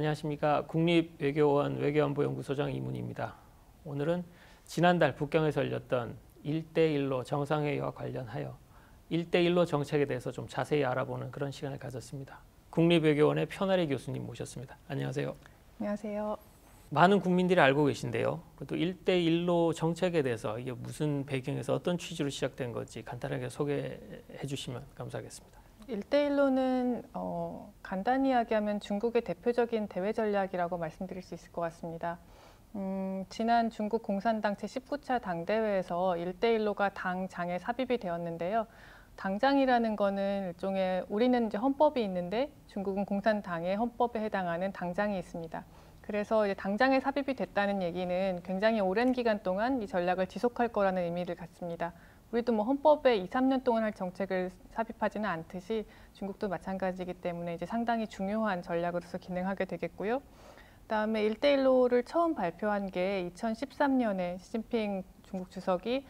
안녕하십니까. 국립외교원 외교안보연구소장 이문희입니다. 오늘은 지난달 북경에서 열렸던 1대1로 정상회의와 관련하여 1대1로 정책에 대해서 좀 자세히 알아보는 그런 시간을 가졌습니다. 국립외교원의 편하리 교수님 모셨습니다. 안녕하세요. 안녕하세요. 많은 국민들이 알고 계신데요. 또 1대1로 정책에 대해서 이게 무슨 배경에서 어떤 취지로 시작된 건지 간단하게 소개해 주시면 감사하겠습니다. 1대1로는 간단히 이야기하면 중국의 대표적인 대외 전략이라고 말씀드릴 수 있을 것 같습니다. 지난 중국 공산당 제19차 당대회에서 1대1로가 당장에 삽입이 되었는데요. 당장이라는 거는 일종의 우리는 이제 헌법이 있는데 중국은 공산당의 헌법에 해당하는 당장이 있습니다. 그래서 이제 당장에 삽입이 됐다는 얘기는 굉장히 오랜 기간 동안 이 전략을 지속할 거라는 의미를 갖습니다. 우리도 뭐 헌법에 2, 3년 동안 할 정책을 삽입하지는 않듯이 중국도 마찬가지이기 때문에 이제 상당히 중요한 전략으로서 기능하게 되겠고요. 그다음에 1대1로를 처음 발표한 게 2013년에 시진핑 중국 주석이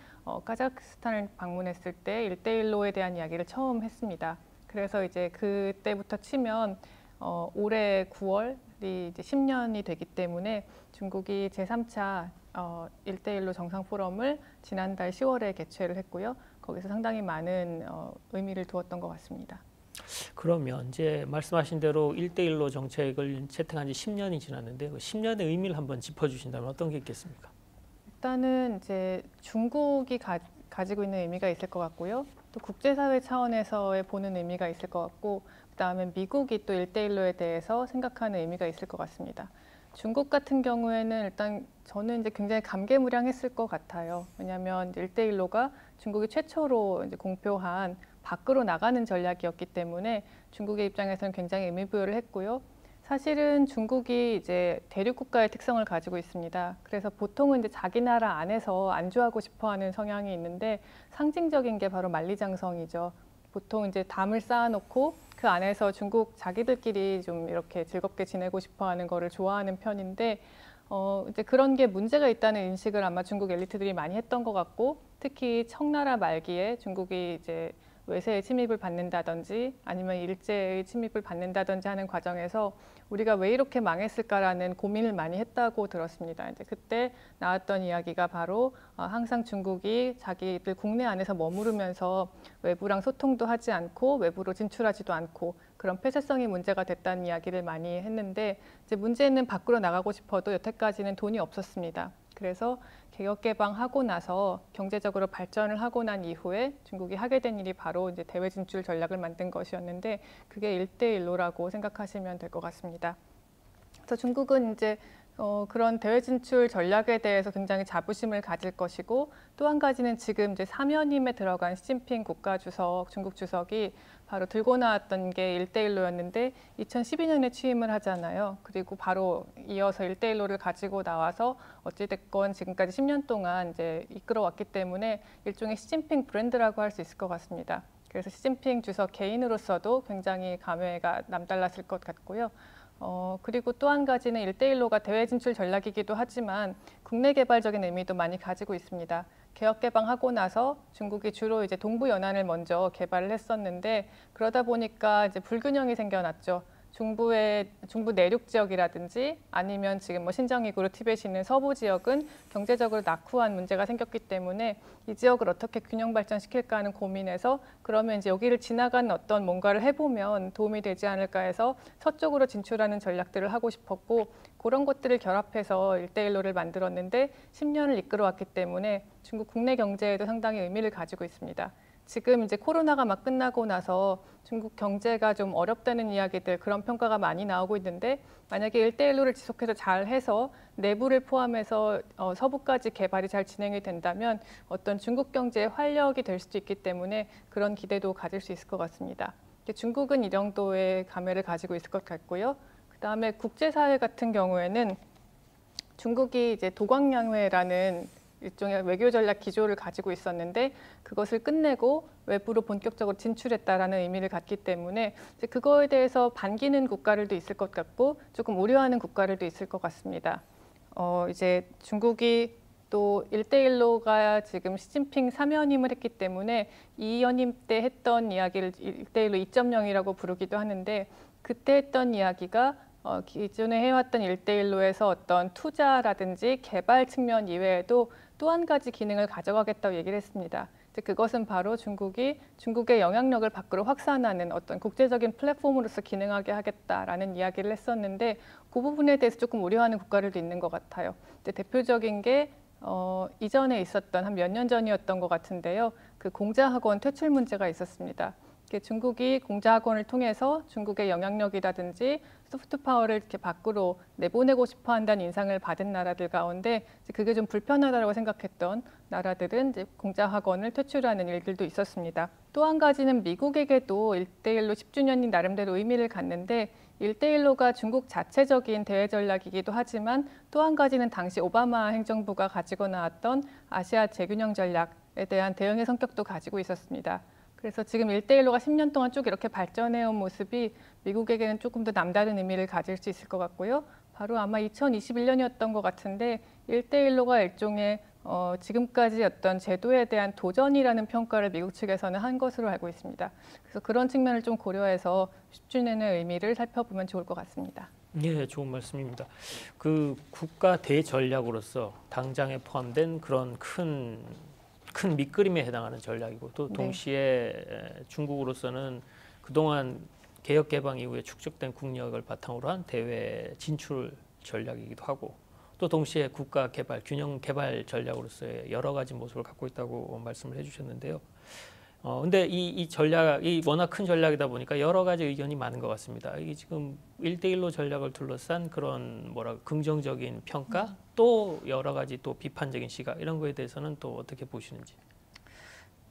카자흐스탄을 방문했을 때 1대1로에 대한 이야기를 처음 했습니다. 그래서 이제 그때부터 치면 올해 9월이 이제 10년이 되기 때문에 중국이 제3차 1대1로 정상 포럼을 지난달 10월에 개최를 했고요. 거기서 상당히 많은 의미를 두었던 것 같습니다. 그러면 이제 말씀하신 대로 1대1로 정책을 채택한 지 10년이 지났는데 그 10년의 의미를 한번 짚어주신다면 어떤 게 있겠습니까? 일단은 이제 중국이 가지고 있는 의미가 있을 것 같고요. 또 국제사회 차원에서의 보는 의미가 있을 것 같고, 그다음에 미국이 또 1대1로에 대해서 생각하는 의미가 있을 것 같습니다. 중국 같은 경우에는 일단 저는 이제 굉장히 감개무량했을 것 같아요. 왜냐하면 1대1로가 중국이 최초로 이제 공표한 밖으로 나가는 전략이었기 때문에 중국의 입장에서는 굉장히 의미부여를 했고요. 사실은 중국이 이제 대륙 국가의 특성을 가지고 있습니다. 그래서 보통은 이제 자기 나라 안에서 안주하고 싶어하는 성향이 있는데 상징적인 게 바로 만리장성이죠. 보통 이제 담을 쌓아놓고 그 안에서 중국 자기들끼리 좀 이렇게 즐겁게 지내고 싶어하는 거를 좋아하는 편인데 이제 그런 게 문제가 있다는 인식을 아마 중국 엘리트들이 많이 했던 것 같고, 특히 청나라 말기에 중국이 이제 외세의 침입을 받는다든지 아니면 일제의 침입을 받는다든지 하는 과정에서 우리가 왜 이렇게 망했을까라는 고민을 많이 했다고 들었습니다. 이제 그때 나왔던 이야기가 바로 항상 중국이 자기들 국내 안에서 머무르면서 외부랑 소통도 하지 않고 외부로 진출하지도 않고 그런 폐쇄성이 문제가 됐다는 이야기를 많이 했는데, 이제 문제는 밖으로 나가고 싶어도 여태까지는 돈이 없었습니다. 그래서 개혁 개방하고 나서 경제적으로 발전을 하고 난 이후에 중국이 하게 된 일이 바로 이제 대외 진출 전략을 만든 것이었는데, 그게 1대1로라고 생각하시면 될 것 같습니다. 그래서 중국은 이제 그런 대외 진출 전략에 대해서 굉장히 자부심을 가질 것이고, 또 한 가지는 지금 이제 사면임에 들어간 시진핑 국가주석, 중국 주석이 바로 들고 나왔던 게 1대1로였는데 2012년에 취임을 하잖아요. 그리고 바로 이어서 1대1로를 가지고 나와서 어찌됐건 지금까지 10년 동안 이제 이끌어왔기 때문에 일종의 시진핑 브랜드라고 할 수 있을 것 같습니다. 그래서 시진핑 주석 개인으로서도 굉장히 감회가 남달랐을 것 같고요. 그리고 또 한 가지는 1대1로가 대외 진출 전략이기도 하지만 국내 개발적인 의미도 많이 가지고 있습니다. 개혁 개방하고 나서 중국이 주로 이제 동부 연안을 먼저 개발을 했었는데, 그러다 보니까 이제 불균형이 생겨났죠. 중부 내륙 지역이라든지 아니면 지금 뭐 신정이구르 티벳이 있는 서부 지역은 경제적으로 낙후한 문제가 생겼기 때문에 이 지역을 어떻게 균형 발전시킬까 하는 고민에서 그러면 이제 여기를 지나간 어떤 뭔가를 해보면 도움이 되지 않을까 해서 서쪽으로 진출하는 전략들을 하고 싶었고, 그런 것들을 결합해서 1대1로를 만들었는데 10년을 이끌어왔기 때문에 중국 국내 경제에도 상당히 의미를 가지고 있습니다. 지금 이제 코로나가 막 끝나고 나서 중국 경제가 좀 어렵다는 이야기들, 그런 평가가 많이 나오고 있는데, 만약에 1대1로를 지속해서 잘 해서 내부를 포함해서 서부까지 개발이 잘 진행이 된다면 어떤 중국 경제의 활력이 될 수도 있기 때문에 그런 기대도 가질 수 있을 것 같습니다. 중국은 이 정도의 감회를 가지고 있을 것 같고요. 그다음에 국제사회 같은 경우에는 중국이 이제 도광양회라는 일종의 외교 전략 기조를 가지고 있었는데 그것을 끝내고 외부로 본격적으로 진출했다라는 의미를 갖기 때문에 이제 그거에 대해서 반기는 국가들도 있을 것 같고 조금 우려하는 국가들도 있을 것 같습니다. 이제 중국이 또 1대1로가 지금 시진핑 사면임을 했기 때문에 이 연임 때 했던 이야기를 1대1로 2.0이라고 부르기도 하는데, 그때 했던 이야기가 기존에 해왔던 1대1로에서 어떤 투자라든지 개발 측면 이외에도 또 한 가지 기능을 가져가겠다고 얘기를 했습니다. 그것은 바로 중국의 영향력을 밖으로 확산하는 어떤 국제적인 플랫폼으로서 기능하게 하겠다라는 이야기를 했었는데 그 부분에 대해서 조금 우려하는 국가들도 있는 것 같아요. 대표적인 게 이전에 있었던 한 몇 년 전이었던 것 같은데요. 그 공자학원 퇴출 문제가 있었습니다. 중국이 공자학원을 통해서 중국의 영향력이라든지 소프트 파워를 이렇게 밖으로 내보내고 싶어 한다는 인상을 받은 나라들 가운데 그게 좀 불편하다고 생각했던 나라들은 이제 공자학원을 퇴출하는 일들도 있었습니다. 또 한 가지는 미국에게도 1대1로 10주년이 나름대로 의미를 갖는데 1대1로가 중국 자체적인 대외 전략이기도 하지만 또 한 가지는 당시 오바마 행정부가 가지고 나왔던 아시아 재균형 전략에 대한 대응의 성격도 가지고 있었습니다. 그래서 지금 1대1로가 10년 동안 쭉 이렇게 발전해온 모습이 미국에게는 조금 더 남다른 의미를 가질 수 있을 것 같고요. 바로 아마 2021년이었던 것 같은데 1대1로가 일종의 지금까지 어떤 제도에 대한 도전이라는 평가를 미국 측에서는 한 것으로 알고 있습니다. 그래서 그런 측면을 좀 고려해서 10주년의 의미를 살펴보면 좋을 것 같습니다. 예, 좋은 말씀입니다. 그 국가 대전략으로서 당장에 포함된 그런 큰 밑그림에 해당하는 전략이고 또 동시에 중국으로서는 그동안 개혁 개방 이후에 축적된 국력을 바탕으로 한 대외 진출 전략이기도 하고 또 동시에 국가 개발, 균형 개발 전략으로서의 여러 가지 모습을 갖고 있다고 말씀을 해주셨는데요. 근데 이 전략이 워낙 큰 전략이다 보니까 여러 가지 의견이 많은 것 같습니다. 이게 지금 1대1로 전략을 둘러싼 그런 긍정적인 평가 또 여러 가지 또 비판적인 시각 이런 거에 대해서는 또 어떻게 보시는지.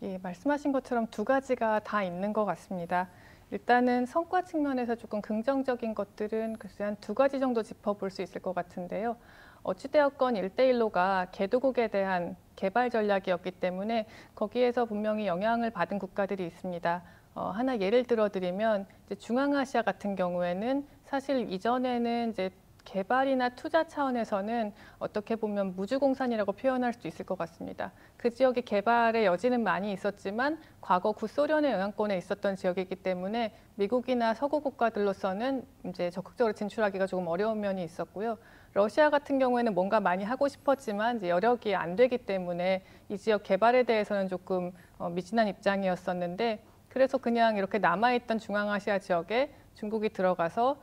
예, 말씀하신 것처럼 두 가지가 다 있는 것 같습니다. 일단은 성과 측면에서 조금 긍정적인 것들은 글쎄 한 두 가지 정도 짚어볼 수 있을 것 같은데요. 어찌되었건 1대1로가 개도국에 대한 개발 전략이었기 때문에 거기에서 분명히 영향을 받은 국가들이 있습니다. 하나 예를 들어드리면 이제 중앙아시아 같은 경우에는 사실 이전에는 이제 개발이나 투자 차원에서는 어떻게 보면 무주공산이라고 표현할 수도 있을 것 같습니다. 그 지역의 개발의 여지는 많이 있었지만 과거 구소련의 영향권에 있었던 지역이기 때문에 미국이나 서구 국가들로서는 이제 적극적으로 진출하기가 조금 어려운 면이 있었고요. 러시아 같은 경우에는 뭔가 많이 하고 싶었지만 이제 여력이 안 되기 때문에 이 지역 개발에 대해서는 조금 미진한 입장이었었는데 그래서 그냥 이렇게 남아있던 중앙아시아 지역에 중국이 들어가서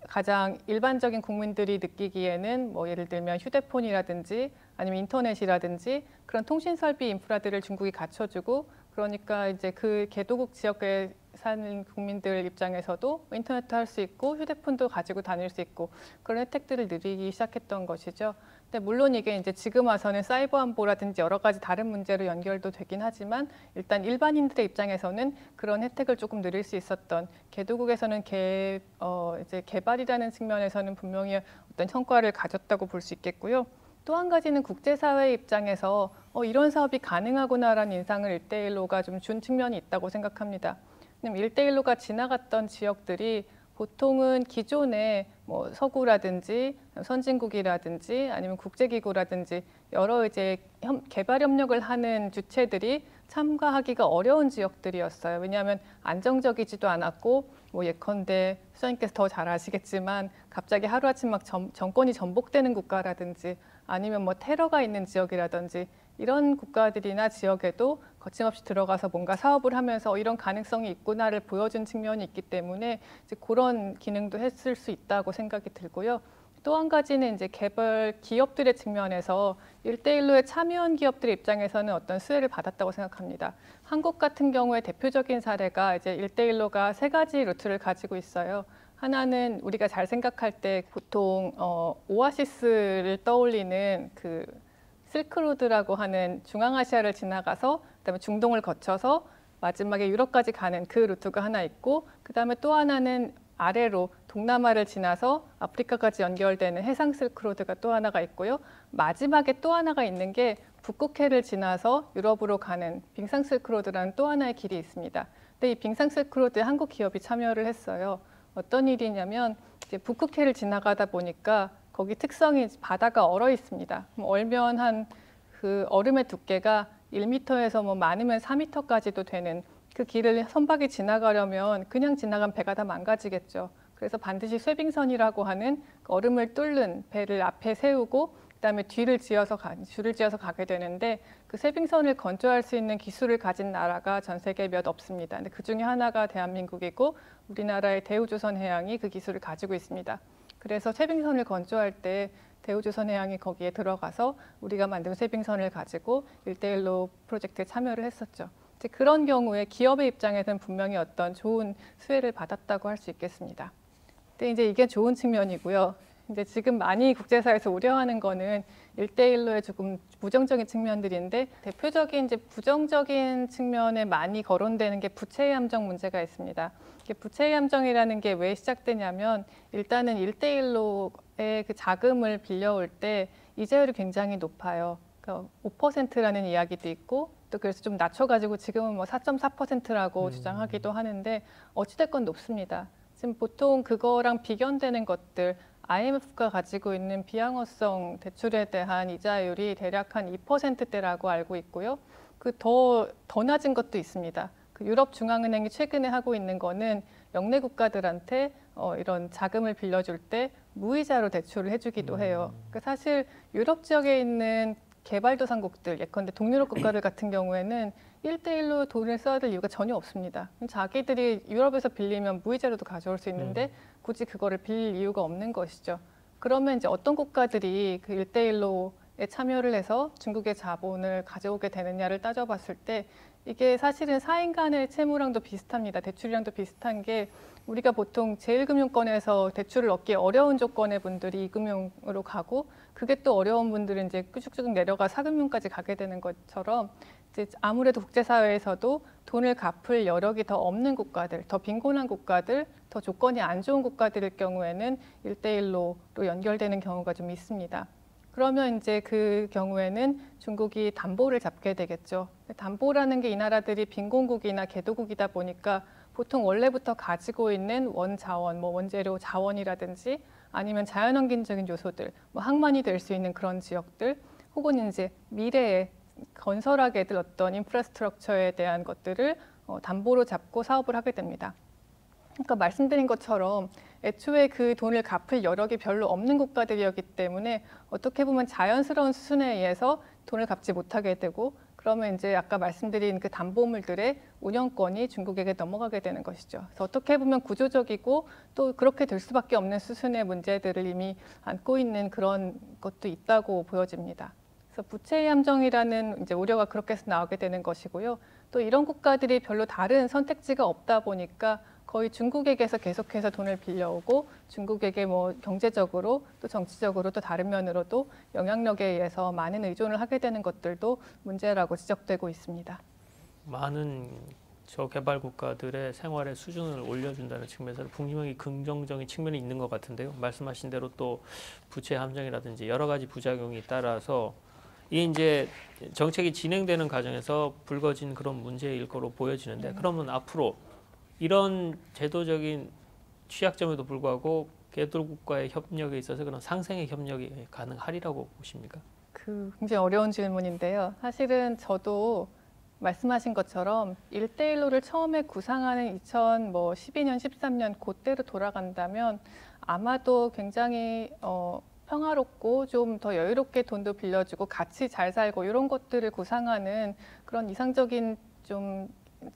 가장 일반적인 국민들이 느끼기에는 예를 들면 휴대폰이라든지 아니면 인터넷이라든지 그런 통신 설비 인프라들을 중국이 갖춰주고 그러니까 이제 그 개도국 지역에 사는 국민들 입장에서도 인터넷도 할 수 있고 휴대폰도 가지고 다닐 수 있고 그런 혜택들을 누리기 시작했던 것이죠. 근데 물론 이게 이제 지금 와서는 사이버 안보라든지 여러 가지 다른 문제로 연결도 되긴 하지만 일단 일반인들의 입장에서는 그런 혜택을 조금 누릴 수 있었던 개도국에서는 이제 개발이라는 측면에서는 분명히 어떤 성과를 가졌다고 볼 수 있겠고요. 또 한 가지는 국제사회 입장에서 이런 사업이 가능하구나라는 인상을 1대1로가 좀 준 측면이 있다고 생각합니다. 1대1로가 지나갔던 지역들이 보통은 기존에 서구라든지 선진국이라든지 아니면 국제기구라든지 여러 이제 개발 협력을 하는 주체들이 참가하기가 어려운 지역들이었어요. 왜냐하면 안정적이지도 않았고 예컨대 수장님께서 더 잘 아시겠지만 갑자기 하루아침 막 정권이 전복되는 국가라든지 아니면 테러가 있는 지역이라든지 이런 국가들이나 지역에도 거침없이 들어가서 뭔가 사업을 하면서 이런 가능성이 있구나를 보여준 측면이 있기 때문에 이제 그런 기능도 했을 수 있다고 생각이 들고요. 또 한 가지는 이제 개발 기업들의 측면에서 1대1로에 참여한 기업들의 입장에서는 어떤 수혜를 받았다고 생각합니다. 한국 같은 경우에 대표적인 사례가 이제 1대1로가 세 가지 루트를 가지고 있어요. 하나는 우리가 잘 생각할 때 보통 오아시스를 떠올리는 그 실크로드라고 하는 중앙아시아를 지나가서 그다음에 중동을 거쳐서 마지막에 유럽까지 가는 그 루트가 하나 있고 그다음에 또 하나는 아래로 동남아를 지나서 아프리카까지 연결되는 해상 실크로드가 또 하나가 있고요. 마지막에 또 하나가 있는 게 북극해를 지나서 유럽으로 가는 빙상 실크로드라는 또 하나의 길이 있습니다. 근데 이 빙상 실크로드에 한국 기업이 참여를 했어요. 어떤 일이냐면 이제 북극해를 지나가다 보니까 거기 특성이 바다가 얼어 있습니다. 얼면 그 얼음의 두께가 1m에서 많으면 4m까지도 되는 그 길을 선박이 지나가려면 그냥 지나간 배가 다 망가지겠죠. 그래서 반드시 쇄빙선이라고 하는 얼음을 뚫는 배를 앞에 세우고 그다음에 줄을 지어서 가게 되는데 그 쇄빙선을 건조할 수 있는 기술을 가진 나라가 전 세계에 몇 없습니다. 근데 그 중에 하나가 대한민국이고 우리나라의 대우조선해양이 그 기술을 가지고 있습니다. 그래서 쇄빙선을 건조할 때 대우조선해양이 거기에 들어가서 우리가 만든 쇄빙선을 가지고 1대1로 프로젝트에 참여를 했었죠. 이제 그런 경우에 기업의 입장에서는 분명히 어떤 좋은 수혜를 받았다고 할 수 있겠습니다. 근데 이제 이게 좋은 측면이고요. 이제 지금 많이 국제사회에서 우려하는 거는 1대1로의 조금 부정적인 측면들인데 대표적인 이제 부정적인 측면에 많이 거론되는 게 부채의 함정 문제가 있습니다. 부채의 함정이라는 게 왜 시작되냐면 일단은 1대1로의 그 자금을 빌려올 때 이자율이 굉장히 높아요. 그러니까 5%라는 이야기도 있고 또 그래서 좀 낮춰가지고 지금은 뭐 4.4%라고 주장하기도 하는데 어찌됐건 높습니다. 지금 보통 그거랑 비견되는 것들 IMF가 가지고 있는 비항어성 대출에 대한 이자율이 대략 한 2%대라고 알고 있고요. 그 더 낮은 것도 있습니다. 그 유럽 중앙은행이 최근에 하고 있는 거는 영내 국가들한테 이런 자금을 빌려줄 때 무이자로 대출을 해주기도 해요. 그러니까 사실 유럽 지역에 있는 개발도상국들, 예컨대 동유럽 국가들 같은 경우에는 1대1로 돈을 써야 될 이유가 전혀 없습니다. 자기들이 유럽에서 빌리면 무이자로도 가져올 수 있는데 굳이 그거를 빌릴 이유가 없는 것이죠. 그러면 이제 어떤 국가들이 그 1대1로에 참여를 해서 중국의 자본을 가져오게 되느냐를 따져봤을 때 이게 사실은 사인 간의 채무랑도 비슷합니다. 대출이랑도 비슷한 게 우리가 보통 제1금융권에서 대출을 얻기 어려운 조건의 분들이 2금융으로 가고 그게 또 어려운 분들은 이제 쭉쭉 내려가 4금융까지 가게 되는 것처럼 이제 아무래도 국제사회에서도 돈을 갚을 여력이 더 없는 국가들, 더 빈곤한 국가들, 더 조건이 안 좋은 국가들일 경우에는 1대1로로 연결되는 경우가 좀 있습니다. 그러면 이제 그 경우에는 중국이 담보를 잡게 되겠죠. 담보라는 게 이 나라들이 빈곤국이나 개도국이다 보니까 보통 원래부터 가지고 있는 원자원, 뭐 원재료 자원이라든지 아니면 자연환경적인 요소들, 뭐 항만이 될 수 있는 그런 지역들, 혹은 이제 미래에 건설하게 될 어떤 인프라스트럭처에 대한 것들을 담보로 잡고 사업을 하게 됩니다. 그러니까 말씀드린 것처럼 애초에 그 돈을 갚을 여력이 별로 없는 국가들이었기 때문에 어떻게 보면 자연스러운 수순에 의해서 돈을 갚지 못하게 되고 그러면 이제 아까 말씀드린 그 담보물들의 운영권이 중국에게 넘어가게 되는 것이죠. 그래서 어떻게 보면 구조적이고 또 그렇게 될 수밖에 없는 수순의 문제들을 이미 안고 있는 그런 것도 있다고 보여집니다. 그래서 부채의 함정이라는 이제 우려가 그렇게 해서 나오게 되는 것이고요. 또 이런 국가들이 별로 다른 선택지가 없다 보니까 거의 중국에게서 계속해서 돈을 빌려오고 중국에게 뭐 경제적으로 또 정치적으로 또 다른 면으로도 영향력에 의해서 많은 의존을 하게 되는 것들도 문제라고 지적되고 있습니다. 많은 저개발 국가들의 생활의 수준을 올려준다는 측면에서 분명히 긍정적인 측면이 있는 것 같은데요. 말씀하신 대로 또 부채 함정이라든지 여러 가지 부작용이 따라서 이 이제 정책이 진행되는 과정에서 불거진 그런 문제일 거로 보여지는데 그러면 앞으로 이런 제도적인 취약점에도 불구하고 개돌국과의 협력에 있어서 그런 상생의 협력이 가능하리라고 보십니까? 굉장히 어려운 질문인데요. 사실은 저도 말씀하신 것처럼 1대1로를 처음에 구상하는 2012년, 13년 그때로 돌아간다면 아마도 굉장히 평화롭고 좀 더 여유롭게 돈도 빌려주고 같이 잘 살고 이런 것들을 구상하는 그런 이상적인 좀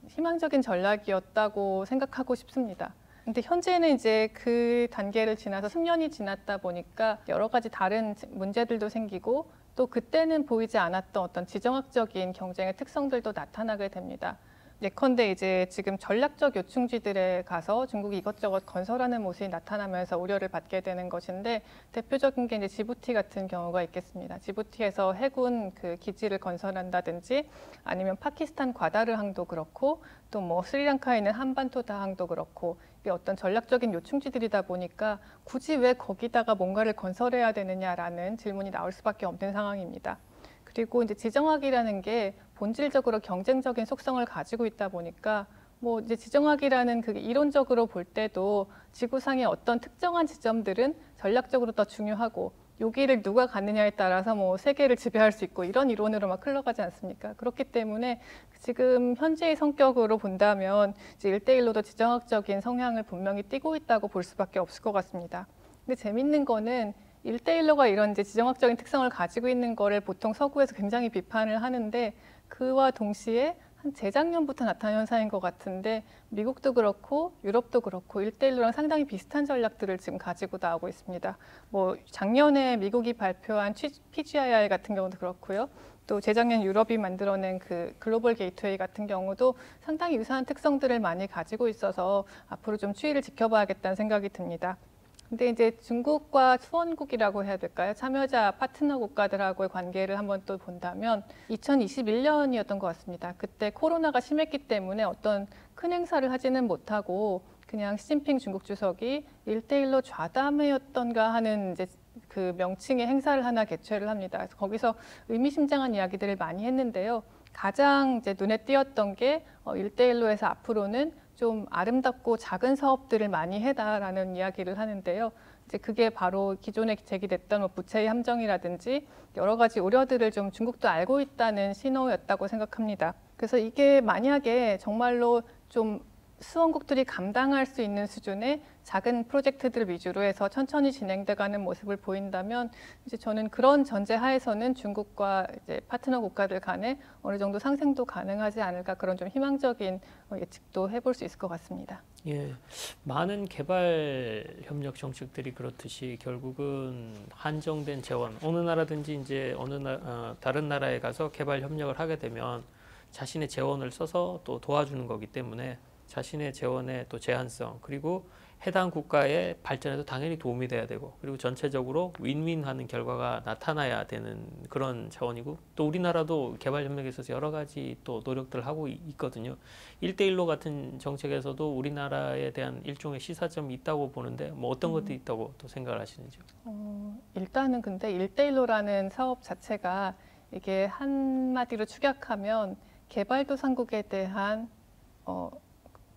희망적인 전략이었다고 생각하고 싶습니다. 근데 현재는 이제 그 단계를 지나서 10년이 지났다 보니까 여러 가지 다른 문제들도 생기고 또 그때는 보이지 않았던 어떤 지정학적인 경쟁의 특성들도 나타나게 됩니다. 예컨대 이제 지금 전략적 요충지들에 가서 중국이 이것저것 건설하는 모습이 나타나면서 우려를 받게 되는 것인데 대표적인 게 이제 지부티 같은 경우가 있겠습니다. 지부티에서 해군 그 기지를 건설한다든지 아니면 파키스탄 과다르 항도 그렇고 또 뭐 스리랑카에 있는 한반토다 항도 그렇고 이게 어떤 전략적인 요충지들이다 보니까 굳이 왜 거기다가 뭔가를 건설해야 되느냐라는 질문이 나올 수밖에 없는 상황입니다. 그리고 이제 지정학이라는 게 본질적으로 경쟁적인 속성을 가지고 있다 보니까 뭐 이제 지정학이라는 그 이론적으로 볼 때도 지구상의 어떤 특정한 지점들은 전략적으로 더 중요하고 여기를 누가 갖느냐에 따라서 뭐 세계를 지배할 수 있고 이런 이론으로 막 흘러가지 않습니까? 그렇기 때문에 지금 현재의 성격으로 본다면 이제 1대1로도 지정학적인 성향을 분명히 띠고 있다고 볼 수밖에 없을 것 같습니다. 근데 재밌는 거는 1대1로가 이런 이제 지정학적인 특성을 가지고 있는 거를 보통 서구에서 굉장히 비판을 하는데 그와 동시에 한 재작년부터 나타난 현상인 것 같은데 미국도 그렇고 유럽도 그렇고 1대1로랑 상당히 비슷한 전략들을 지금 가지고 나오고 있습니다. 뭐 작년에 미국이 발표한 PGII 같은 경우도 그렇고요. 또 재작년 유럽이 만들어낸 그 글로벌 게이트웨이 같은 경우도 상당히 유사한 특성들을 많이 가지고 있어서 앞으로 좀 추이를 지켜봐야겠다는 생각이 듭니다. 근데 이제 중국과 수원국이라고 해야 될까요? 참여자 파트너 국가들하고의 관계를 한번 또 본다면 2021년이었던 것 같습니다. 그때 코로나가 심했기 때문에 어떤 큰 행사를 하지는 못하고 그냥 시진핑 중국 주석이 1대1로 좌담회였던가 하는 이제 그 명칭의 행사를 하나 개최를 합니다. 그래서 거기서 의미심장한 이야기들을 많이 했는데요. 가장 이제 눈에 띄었던 게 1대1로에서 앞으로는 좀 아름답고 작은 사업들을 많이 해다라는 이야기를 하는데요. 이제 그게 바로 기존에 제기됐던 뭐 부채의 함정이라든지 여러 가지 우려들을 좀 중국도 알고 있다는 신호였다고 생각합니다. 그래서 이게 만약에 정말로 좀 수원국들이 감당할 수 있는 수준의 작은 프로젝트들 위주로 해서 천천히 진행돼가는 모습을 보인다면 이제 저는 그런 전제 하에서는 중국과 이제 파트너 국가들 간에 어느 정도 상생도 가능하지 않을까 그런 좀 희망적인 예측도 해볼 수 있을 것 같습니다. 예, 많은 개발 협력 정책들이 그렇듯이 결국은 한정된 재원, 어느 나라든지 이제 다른 나라에 가서 개발 협력을 하게 되면 자신의 재원을 써서 또 도와주는 거기 때문에 자신의 재원의 또 제한성 그리고 해당 국가의 발전에도 당연히 도움이 돼야 되고 그리고 전체적으로 윈윈하는 결과가 나타나야 되는 그런 차원이고 또 우리나라도 개발 협력에 있어서 여러 가지 또 노력들을 하고 있거든요. 1대1로 같은 정책에서도 우리나라에 대한 일종의 시사점이 있다고 보는데 뭐 어떤 것들이 있다고 또 생각을 하시는지요? 일단은 근데 1대1로라는 사업 자체가 이게 한마디로 축약하면 개발도상국에 대한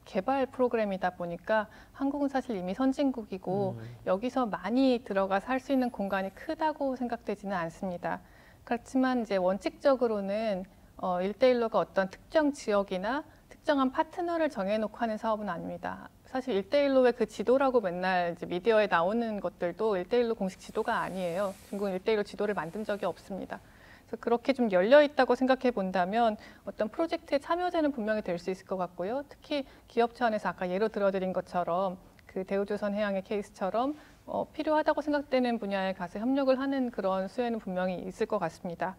개발 프로그램이다 보니까 한국은 사실 이미 선진국이고 여기서 많이 들어가서 할 수 있는 공간이 크다고 생각되지는 않습니다. 그렇지만 이제 원칙적으로는 1대1로가 어떤 특정 지역이나 특정한 파트너를 정해놓고 하는 사업은 아닙니다. 사실 1대1로의 그 지도라고 맨날 이제 미디어에 나오는 것들도 1대1로 공식 지도가 아니에요. 중국은 1대1로 지도를 만든 적이 없습니다. 그래서 그렇게 좀 열려 있다고 생각해 본다면 어떤 프로젝트에 참여자는 분명히 될 수 있을 것 같고요. 특히 기업 차원에서 아까 예로 들어드린 것처럼 그 대우조선 해양의 케이스처럼 필요하다고 생각되는 분야에 가서 협력을 하는 그런 수혜는 분명히 있을 것 같습니다.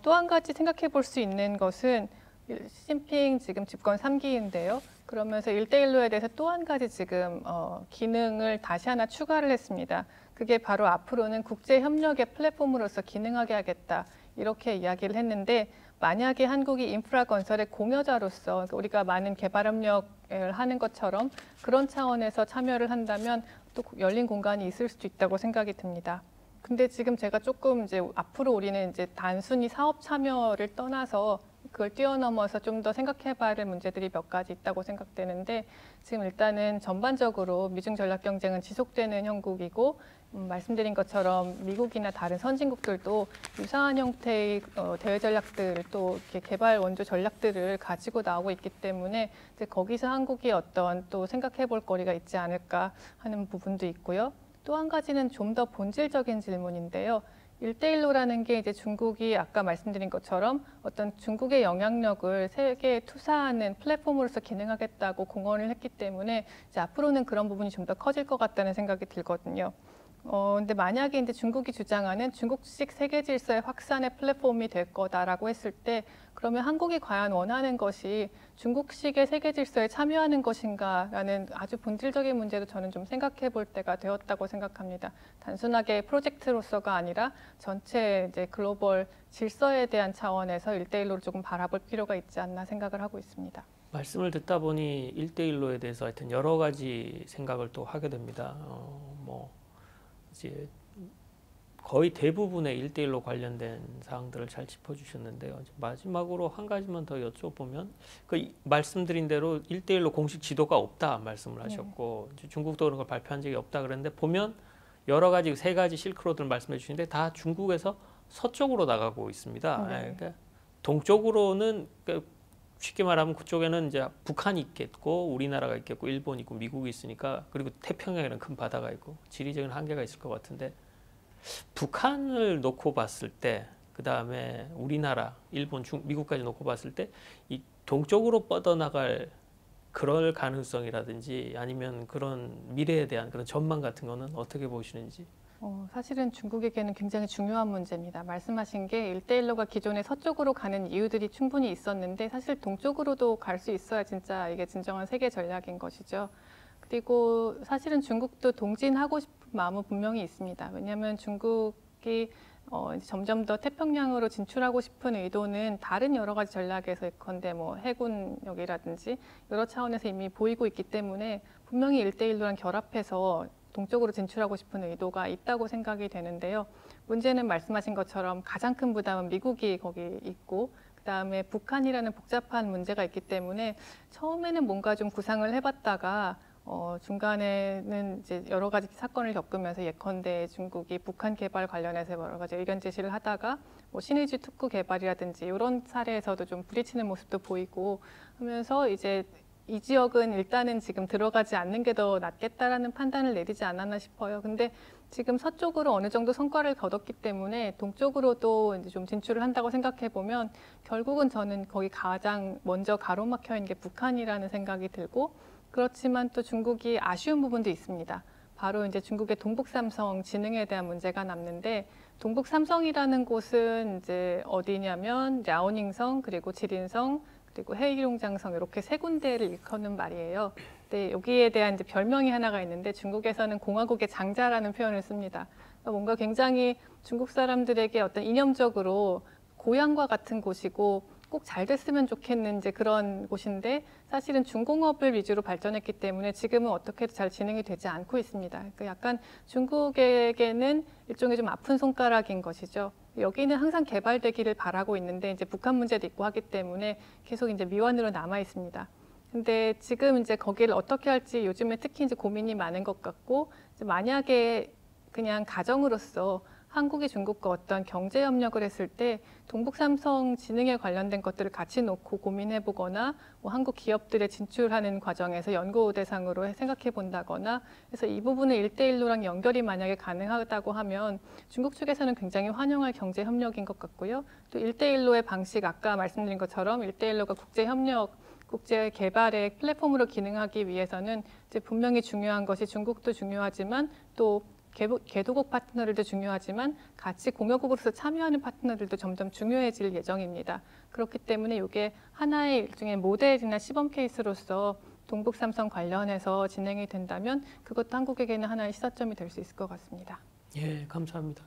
또 한 가지 생각해 볼 수 있는 것은 시진핑 지금 집권 3기인데요. 그러면서 1대1로에 대해서 또 한 가지 지금 기능을 다시 하나 추가를 했습니다. 그게 바로 앞으로는 국제협력의 플랫폼으로서 기능하게 하겠다. 이렇게 이야기를 했는데 만약에 한국이 인프라 건설의 공여자로서 우리가 많은 개발 협력을 하는 것처럼 그런 차원에서 참여를 한다면 또 열린 공간이 있을 수도 있다고 생각이 듭니다. 근데 지금 제가 조금 이제 앞으로 우리는 이제 단순히 사업 참여를 떠나서 그걸 뛰어넘어서 좀 더 생각해 봐야 할 문제들이 몇 가지 있다고 생각되는데 지금 일단은 전반적으로 미중 전략 경쟁은 지속되는 형국이고 말씀드린 것처럼 미국이나 다른 선진국들도 유사한 형태의 대외 전략들 또 이렇게 개발 원조 전략들을 가지고 나오고 있기 때문에 이제 거기서 한국이 어떤 또 생각해 볼 거리가 있지 않을까 하는 부분도 있고요. 또 한 가지는 좀 더 본질적인 질문인데요. 1대1로라는 게 이제 중국이 아까 말씀드린 것처럼 어떤 중국의 영향력을 세계에 투사하는 플랫폼으로서 기능하겠다고 공언을 했기 때문에 이제 앞으로는 그런 부분이 좀 더 커질 것 같다는 생각이 들거든요. 근데 만약에 이제 중국이 주장하는 중국식 세계 질서의 확산의 플랫폼이 될 거다라고 했을 때 그러면 한국이 과연 원하는 것이 중국식의 세계 질서에 참여하는 것인가라는 아주 본질적인 문제도 저는 좀 생각해 볼 때가 되었다고 생각합니다. 단순하게 프로젝트로서가 아니라 전체 이제 글로벌 질서에 대한 차원에서 1대1로 조금 바라볼 필요가 있지 않나 생각을 하고 있습니다. 말씀을 듣다 보니 1대1로에 대해서 하여튼 여러 가지 생각을 또 하게 됩니다. 이제 거의 대부분의 1대1로 관련된 사항들을 잘 짚어주셨는데요. 마지막으로 한 가지만 더 여쭤보면 그 말씀드린 대로 1대1로 공식 지도가 없다 말씀을 하셨고 중국도 그런 걸 발표한 적이 없다 그랬는데 보면 여러 가지 세 가지 실크로드를 말씀해 주시는데 다 중국에서 서쪽으로 나가고 있습니다. 네. 그러니까 동쪽으로는 쉽게 말하면 그쪽에는 이제 북한이 있겠고 우리나라가 있겠고 일본이 있고 미국이 있으니까 그리고 태평양에는 큰 바다가 있고 지리적인 한계가 있을 것 같은데 북한을 놓고 봤을 때 그 다음에 우리나라, 일본, 미국까지 놓고 봤을 때 이 동쪽으로 뻗어나갈 그럴 가능성이라든지 아니면 그런 미래에 대한 그런 전망 같은 거는 어떻게 보시는지? 사실은 중국에게는 굉장히 중요한 문제입니다. 말씀하신 게 일대일로가 기존에 서쪽으로 가는 이유들이 충분히 있었는데 사실 동쪽으로도 갈 수 있어야 진짜 이게 진정한 세계 전략인 것이죠. 그리고 사실은 중국도 동진하고 싶은 마음은 분명히 있습니다. 왜냐하면 중국이 이제 점점 더 태평양으로 진출하고 싶은 의도는 다른 여러 가지 전략에서 예컨대 뭐 해군력이라든지 여러 차원에서 이미 보이고 있기 때문에 분명히 일대일로랑 결합해서 동쪽으로 진출하고 싶은 의도가 있다고 생각이 되는데요. 문제는 말씀하신 것처럼 가장 큰 부담은 미국이 거기 있고 그다음에 북한이라는 복잡한 문제가 있기 때문에 처음에는 뭔가 좀 구상을 해봤다가 중간에는 이제 여러 가지 사건을 겪으면서 예컨대 중국이 북한 개발 관련해서 여러 가지 의견 제시를 하다가 뭐 신의주 특구 개발이라든지 이런 사례에서도 좀 부딪히는 모습도 보이고 하면서 이제 이 지역은 일단은 지금 들어가지 않는 게 더 낫겠다라는 판단을 내리지 않았나 싶어요. 근데 지금 서쪽으로 어느 정도 성과를 거뒀기 때문에 동쪽으로도 이제 좀 진출을 한다고 생각해 보면 결국은 저는 거기 가장 먼저 가로막혀 있는 게 북한이라는 생각이 들고 그렇지만 또 중국이 아쉬운 부분도 있습니다. 바로 이제 중국의 동북삼성 지능에 대한 문제가 남는데 동북삼성이라는 곳은 이제 어디냐면 이제 아오닝성 그리고 지린성 그리고 해일용장성 이렇게 세 군데를 일컫는 말이에요. 근데 여기에 대한 이제 별명이 하나가 있는데 중국에서는 공화국의 장자라는 표현을 씁니다. 그러니까 뭔가 굉장히 중국 사람들에게 어떤 이념적으로 고향과 같은 곳이고 꼭 잘 됐으면 좋겠는 이제 그런 곳인데 사실은 중공업을 위주로 발전했기 때문에 지금은 어떻게도 잘 진행이 되지 않고 있습니다. 그러니까 약간 중국에게는 일종의 좀 아픈 손가락인 것이죠. 여기는 항상 개발되기를 바라고 있는데 이제 북한 문제도 있고 하기 때문에 계속 이제 미완으로 남아 있습니다. 근데 지금 이제 거기를 어떻게 할지 요즘에 특히 이제 고민이 많은 것 같고 이제 만약에 그냥 가정으로서 한국이 중국과 어떤 경제 협력을 했을 때 동북삼성 지능에 관련된 것들을 같이 놓고 고민해 보거나 뭐 한국 기업들의 진출하는 과정에서 연구 대상으로 생각해 본다거나 그래서 이 부분을 일대일로랑 연결이 만약에 가능하다고 하면 중국 측에서는 굉장히 환영할 경제 협력인 것 같고요. 또 일대일로의 방식 아까 말씀드린 것처럼 일대일로가 국제 협력 국제 개발의 플랫폼으로 기능하기 위해서는 이제 분명히 중요한 것이 중국도 중요하지만 또 개도국 파트너들도 중요하지만 같이 공여국으로서 참여하는 파트너들도 점점 중요해질 예정입니다. 그렇기 때문에 이게 하나의 일종의 모델이나 시범 케이스로서 동북삼성 관련해서 진행이 된다면 그것도 한국에게는 하나의 시사점이 될 수 있을 것 같습니다. 예, 감사합니다.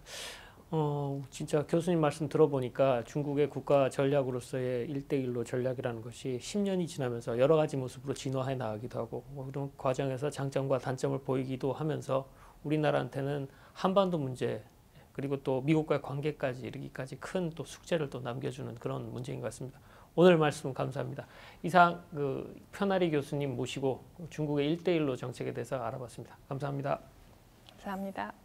진짜 교수님 말씀 들어보니까 중국의 국가 전략으로서의 1대1로 전략이라는 것이 10년이 지나면서 여러 가지 모습으로 진화해 나가기도 하고 그런 과정에서 장점과 단점을 보이기도 하면서 우리나라한테는 한반도 문제 그리고 또 미국과의 관계까지 이르기까지 큰 또 숙제를 또 남겨주는 그런 문제인 것 같습니다. 오늘 말씀 감사합니다. 이상 편하리 교수님 모시고 중국의 1대1로 정책에 대해서 알아봤습니다. 감사합니다. 감사합니다.